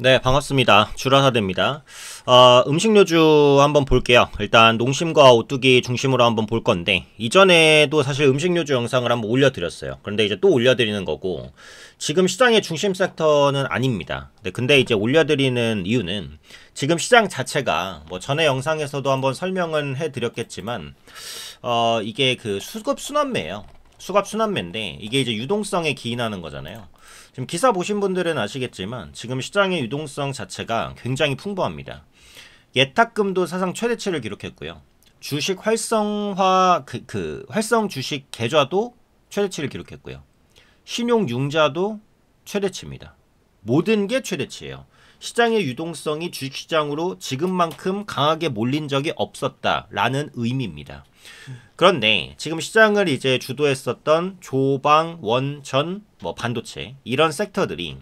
네, 반갑습니다. 주라사대입니다. 음식료주 한번 볼게요. 일단 농심과 오뚜기 중심으로 한번 볼 건데, 이전에도 사실 음식료주 영상을 한번 올려드렸어요. 그런데 이제 또 올려드리는 거고, 지금 시장의 중심 섹터는 아닙니다. 근데 이제 올려드리는 이유는 지금 시장 자체가 뭐 전에 영상에서도 한번 설명은 해드렸겠지만, 이게 그 수급 순환매예요. 수갑 순환매인데 이게 이제 유동성에 기인하는 거잖아요. 지금 기사 보신 분들은 아시겠지만 지금 시장의 유동성 자체가 굉장히 풍부합니다. 예탁금도 사상 최대치를 기록했고요. 주식 활성화 활성 주식 계좌도 최대치를 기록했고요. 신용 융자도 최대치입니다. 모든 게 최대치예요. 시장의 유동성이 주식시장으로 지금만큼 강하게 몰린 적이 없었다라는 의미입니다. 그런데 지금 시장을 이제 주도했었던 조방, 원전, 뭐 반도체 이런 섹터들이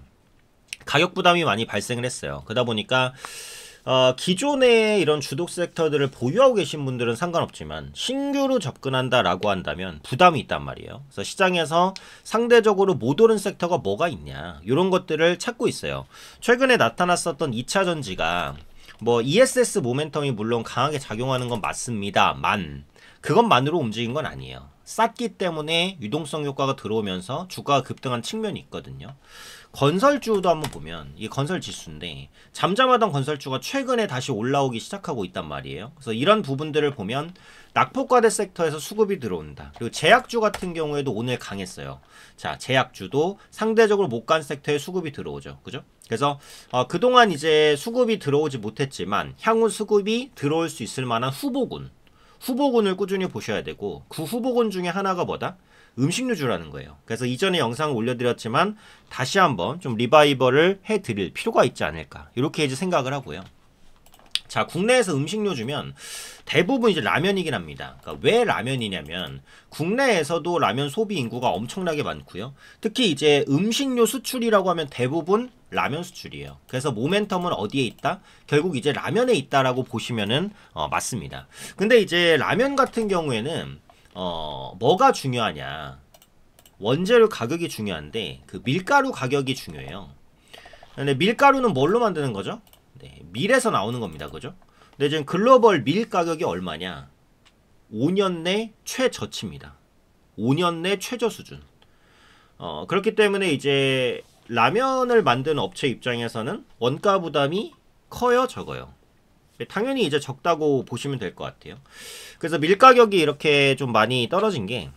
가격 부담이 많이 발생을 했어요. 그러다 보니까 기존의 이런 주독 섹터들을 보유하고 계신 분들은 상관없지만 신규로 접근한다라고 한다면 부담이 있단 말이에요. 그래서 시장에서 상대적으로 못 오른 섹터가 뭐가 있냐 이런 것들을 찾고 있어요. 최근에 나타났었던 2차 전지가 뭐 ESS 모멘텀이 물론 강하게 작용하는 건 맞습니다만 그것만으로 움직인 건 아니에요. 쌌기 때문에 유동성 효과가 들어오면서 주가가 급등한 측면이 있거든요. 건설주도 한번 보면 이 건설 지수인데 잠잠하던 건설주가 최근에 다시 올라오기 시작하고 있단 말이에요. 그래서 이런 부분들을 보면 낙폭과대 섹터에서 수급이 들어온다. 그리고 제약주 같은 경우에도 오늘 강했어요. 자, 제약주도 상대적으로 못 간 섹터에 수급이 들어오죠. 그죠? 그래서 그동안 이제 수급이 들어오지 못했지만 향후 수급이 들어올 수 있을 만한 후보군을 꾸준히 보셔야 되고 그 후보군 중에 하나가 뭐다? 음식료주라는 거예요. 그래서 이전에 영상을 올려드렸지만 다시 한번 좀 리바이벌을 해드릴 필요가 있지 않을까 이렇게 이제 생각을 하고요. 자, 국내에서 음식료주면 대부분 이제 라면이긴 합니다. 그러니까 왜 라면이냐면 국내에서도 라면 소비 인구가 엄청나게 많고요. 특히 이제 음식료 수출이라고 하면 대부분 라면 수출이에요. 그래서 모멘텀은 어디에 있다? 결국 이제 라면에 있다라고 보시면은 맞습니다. 근데 이제 라면 같은 경우에는 뭐가 중요하냐? 원재료 가격이 중요한데 그 밀가루 가격이 중요해요. 근데 밀가루는 뭘로 만드는 거죠? 네, 밀에서 나오는 겁니다. 그죠? 근데 지금 글로벌 밀 가격이 얼마냐? 5년 내 최저치입니다. 5년 내 최저 수준. 그렇기 때문에 이제 라면을 만드는 업체 입장에서는 원가 부담이 커요, 적어요? 당연히 이제 적다고 보시면 될 것 같아요. 그래서 밀 가격이 이렇게 좀 많이 떨어진 게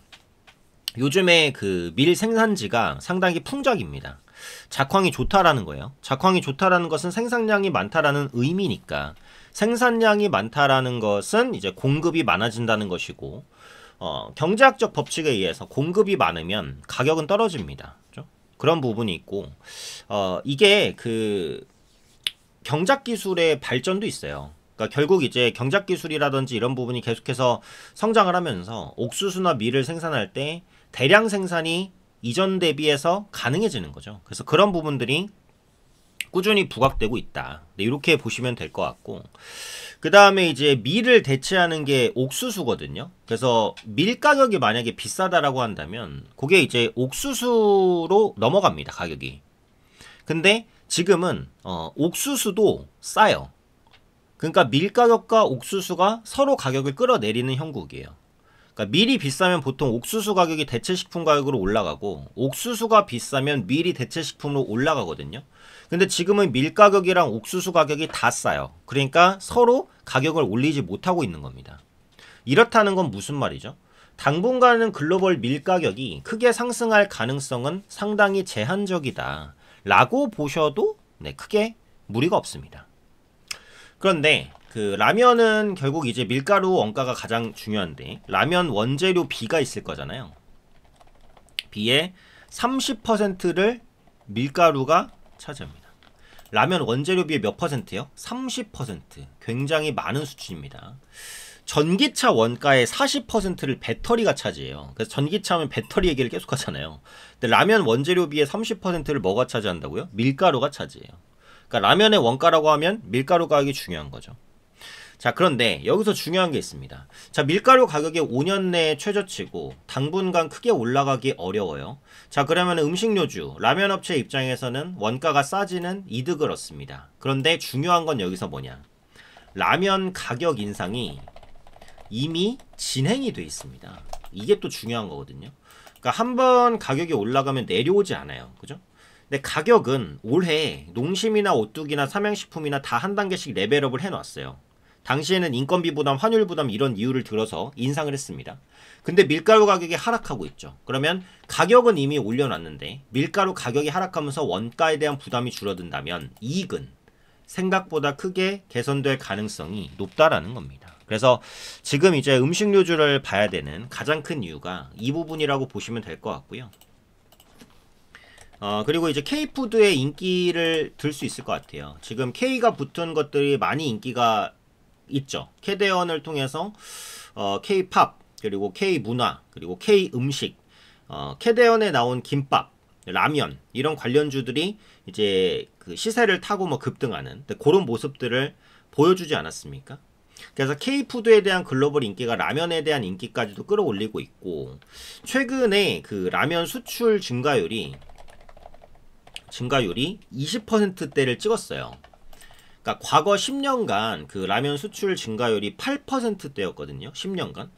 요즘에 그 밀 생산지가 상당히 풍작입니다. 작황이 좋다라는 거예요. 작황이 좋다라는 것은 생산량이 많다라는 의미니까 생산량이 많다라는 것은 이제 공급이 많아진다는 것이고 경제학적 법칙에 의해서 공급이 많으면 가격은 떨어집니다. 그렇죠? 그런 부분이 있고 이게 그 경작 기술의 발전도 있어요. 그러니까 결국 이제 경작 기술이라든지 이런 부분이 계속해서 성장을 하면서 옥수수나 밀을 생산할 때 대량 생산이 이전 대비해서 가능해지는 거죠. 그래서 그런 부분들이 꾸준히 부각되고 있다. 네, 이렇게 보시면 될 것 같고 그 다음에 이제 밀을 대체하는 게 옥수수거든요. 그래서 밀 가격이 만약에 비싸다라고 한다면 그게 이제 옥수수로 넘어갑니다. 가격이. 근데 지금은 옥수수도 싸요. 그러니까 밀 가격과 옥수수가 서로 가격을 끌어내리는 형국이에요. 그러니까 밀이 비싸면 보통 옥수수 가격이 대체식품 가격으로 올라가고 옥수수가 비싸면 밀이 대체식품으로 올라가거든요. 근데 지금은 밀 가격이랑 옥수수 가격이 다 싸요. 그러니까 서로 가격을 올리지 못하고 있는 겁니다. 이렇다는 건 무슨 말이죠? 당분간은 글로벌 밀 가격이 크게 상승할 가능성은 상당히 제한적이다 라고 보셔도 크게 무리가 없습니다. 그런데 그 라면은 결국 이제 밀가루 원가가 가장 중요한데 라면 원재료 B가 있을 거잖아요. B의 30%를 밀가루가 차지합니다. 라면 원재료 B의 몇 퍼센트요? 30%. 굉장히 많은 수준입니다. 전기차 원가의 40%를 배터리가 차지해요. 그래서 전기차 하면 배터리 얘기를 계속 하잖아요. 근데 라면 원재료 B의 30%를 뭐가 차지한다고요? 밀가루가 차지해요. 그러니까 라면의 원가라고 하면 밀가루 가격이 중요한 거죠. 자, 그런데 여기서 중요한 게 있습니다. 자, 밀가루 가격이 5년 내에 최저치고 당분간 크게 올라가기 어려워요. 자, 그러면 음식료주, 라면 업체 입장에서는 원가가 싸지는 이득을 얻습니다. 그런데 중요한 건 여기서 뭐냐? 라면 가격 인상이 이미 진행이 돼 있습니다. 이게 또 중요한 거거든요. 그러니까 한번 가격이 올라가면 내려오지 않아요. 그죠? 근데 가격은 올해 농심이나 오뚜기나 삼양식품이나 다 한 단계씩 레벨업을 해놨어요. 당시에는 인건비 부담, 환율 부담 이런 이유를 들어서 인상을 했습니다. 근데 밀가루 가격이 하락하고 있죠. 그러면 가격은 이미 올려놨는데 밀가루 가격이 하락하면서 원가에 대한 부담이 줄어든다면 이익은 생각보다 크게 개선될 가능성이 높다라는 겁니다. 그래서 지금 이제 음식료주를 봐야 되는 가장 큰 이유가 이 부분이라고 보시면 될 것 같고요. 그리고 이제 K푸드의 인기를 들 수 있을 것 같아요. 지금 K가 붙은 것들이 많이 인기가 있죠. 캐대언을 통해서 K팝, 그리고 K문화, 그리고 K음식, 캐대언에 나온 김밥, 라면 이런 관련주들이 이제 그 시세를 타고 뭐 급등하는 그런 모습들을 보여주지 않았습니까? 그래서 K푸드에 대한 글로벌 인기가 라면에 대한 인기까지도 끌어올리고 있고, 최근에 그 라면 수출 증가율이 20%대를 찍었어요. 그러니까 과거 10년간 그 라면 수출 증가율이 8%대였거든요. 10년간.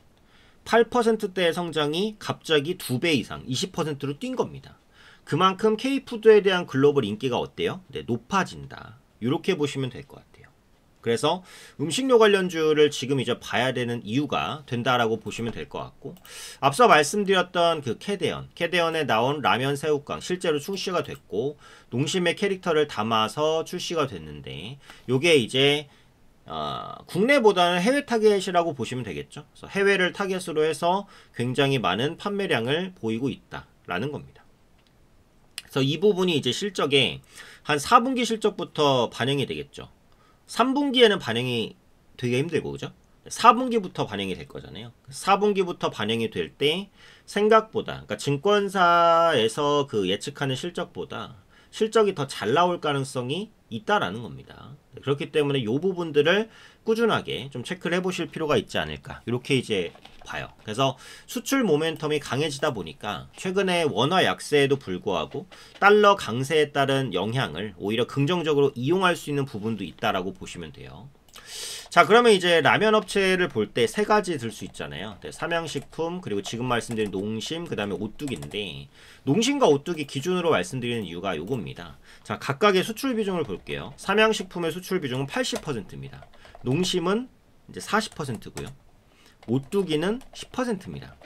8%대의 성장이 갑자기 2배 이상 20%로 뛴 겁니다. 그만큼 K푸드에 대한 글로벌 인기가 어때요? 네, 높아진다. 이렇게 보시면 될 것 같아요. 그래서 음식료 관련주를 지금 이제 봐야 되는 이유가 된다라고 보시면 될 것 같고, 앞서 말씀드렸던 그 캐대언에 나온 라면 새우깡 실제로 출시가 됐고 농심의 캐릭터를 담아서 출시가 됐는데, 요게 이제 국내보다는 해외 타겟이라고 보시면 되겠죠. 그래서 해외를 타겟으로 해서 굉장히 많은 판매량을 보이고 있다라는 겁니다. 그래서 이 부분이 이제 실적에 한 4분기 실적부터 반영이 되겠죠. 3분기에는 반영이 되게 힘들고, 그죠? 4분기부터 반영이 될 거잖아요. 4분기부터 반영이 될 때 생각보다, 그러니까 증권사에서 그 예측하는 실적보다 실적이 더 잘 나올 가능성이 있다라는 겁니다. 그렇기 때문에 이 부분들을 꾸준하게 좀 체크를 해보실 필요가 있지 않을까, 이렇게 이제 봐요. 그래서 수출 모멘텀이 강해지다 보니까 최근에 원화 약세에도 불구하고 달러 강세에 따른 영향을 오히려 긍정적으로 이용할 수 있는 부분도 있다라고 보시면 돼요. 자, 그러면 이제 라면 업체를 볼 때 세 가지 들 수 있잖아요. 네, 삼양식품, 그리고 지금 말씀드린 농심, 그 다음에 오뚜기인데, 농심과 오뚜기 기준으로 말씀드리는 이유가 요겁니다. 자, 각각의 수출 비중을 볼게요. 삼양식품의 수출 비중은 80%입니다. 농심은 이제 40%고요. 오뚜기는 10%입니다.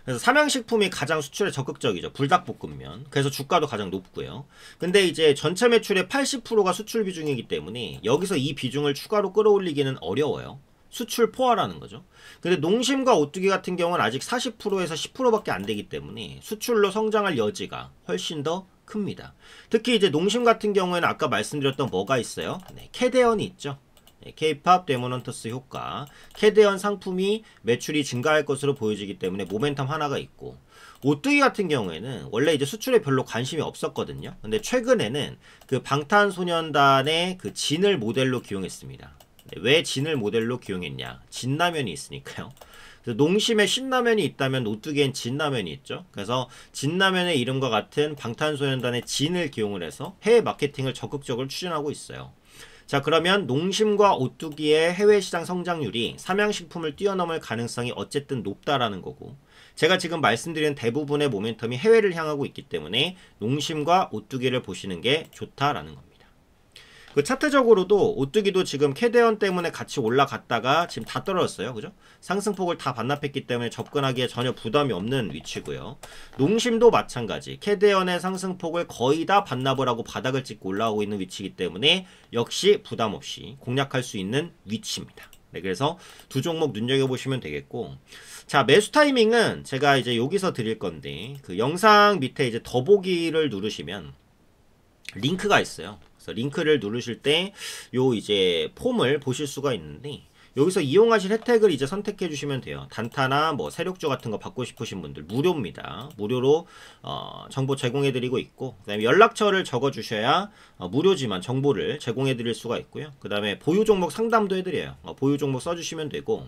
그래서 삼양식품이 가장 수출에 적극적이죠. 불닭볶음면. 그래서 주가도 가장 높고요. 근데 이제 전체 매출의 80%가 수출 비중이기 때문에 여기서 이 비중을 추가로 끌어올리기는 어려워요. 수출 포화라는 거죠. 근데 농심과 오뚜기 같은 경우는 아직 40%에서 10%밖에 안 되기 때문에 수출로 성장할 여지가 훨씬 더 큽니다. 특히 이제 농심 같은 경우에는 아까 말씀드렸던 뭐가 있어요? 네, 캐대언이 있죠. K팝 데모넌터스 효과, 캐대언 상품이 매출이 증가할 것으로 보여지기 때문에 모멘텀 하나가 있고, 오뚜기 같은 경우에는 원래 이제 수출에 별로 관심이 없었거든요. 근데 최근에는 그 방탄소년단의 그 진을 모델로 기용했습니다. 왜 진을 모델로 기용했냐? 진라면이 있으니까요. 농심에 신라면이 있다면 오뚜기엔 진라면이 있죠. 그래서 진라면의 이름과 같은 방탄소년단의 진을 기용을 해서 해외 마케팅을 적극적으로 추진하고 있어요. 자, 그러면 농심과 오뚜기의 해외 시장 성장률이 삼양식품을 뛰어넘을 가능성이 어쨌든 높다라는 거고, 제가 지금 말씀드린 대부분의 모멘텀이 해외를 향하고 있기 때문에 농심과 오뚜기를 보시는 게 좋다라는 겁니다. 그 차트적으로도 오뚜기도 지금 캐대언 때문에 같이 올라갔다가 지금 다 떨어졌어요. 그죠? 상승폭을 다 반납했기 때문에 접근하기에 전혀 부담이 없는 위치고요. 농심도 마찬가지. 캐대언의 상승폭을 거의 다 반납을 하고 바닥을 찍고 올라오고 있는 위치이기 때문에 역시 부담 없이 공략할 수 있는 위치입니다. 네, 그래서 두 종목 눈여겨보시면 되겠고, 자, 매수 타이밍은 제가 이제 여기서 드릴 건데, 그 영상 밑에 이제 더보기를 누르시면 링크가 있어요. 링크를 누르실 때 요 이제 폼을 보실 수가 있는데, 여기서 이용하실 혜택을 이제 선택해 주시면 돼요. 단타나 뭐 세력주 같은 거 받고 싶으신 분들 무료입니다. 무료로 정보 제공해 드리고 있고, 그다음에 연락처를 적어 주셔야 무료지만 정보를 제공해 드릴 수가 있고요. 그다음에 보유 종목 상담도 해 드려요. 보유 종목 써 주시면 되고,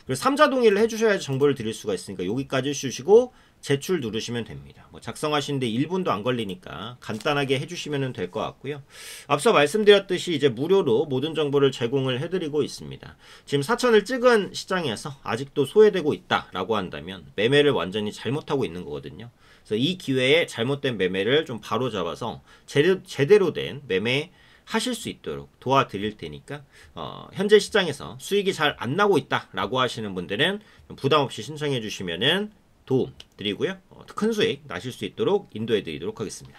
그리고 3자 동의를 해 주셔야지 정보를 드릴 수가 있으니까 여기까지 주시고 제출 누르시면 됩니다. 뭐 작성하시는데 1분도 안 걸리니까 간단하게 해주시면 될 것 같고요. 앞서 말씀드렸듯이 이제 무료로 모든 정보를 제공을 해드리고 있습니다. 지금 4천을 찍은 시장에서 아직도 소외되고 있다라고 한다면 매매를 완전히 잘못하고 있는 거거든요. 그래서 이 기회에 잘못된 매매를 좀 바로 잡아서 제대로 된 매매 하실 수 있도록 도와드릴 테니까 현재 시장에서 수익이 잘 안 나고 있다라고 하시는 분들은 부담 없이 신청해 주시면은 도움 드리고요. 큰 수익 나실 수 있도록 인도해 드리도록 하겠습니다.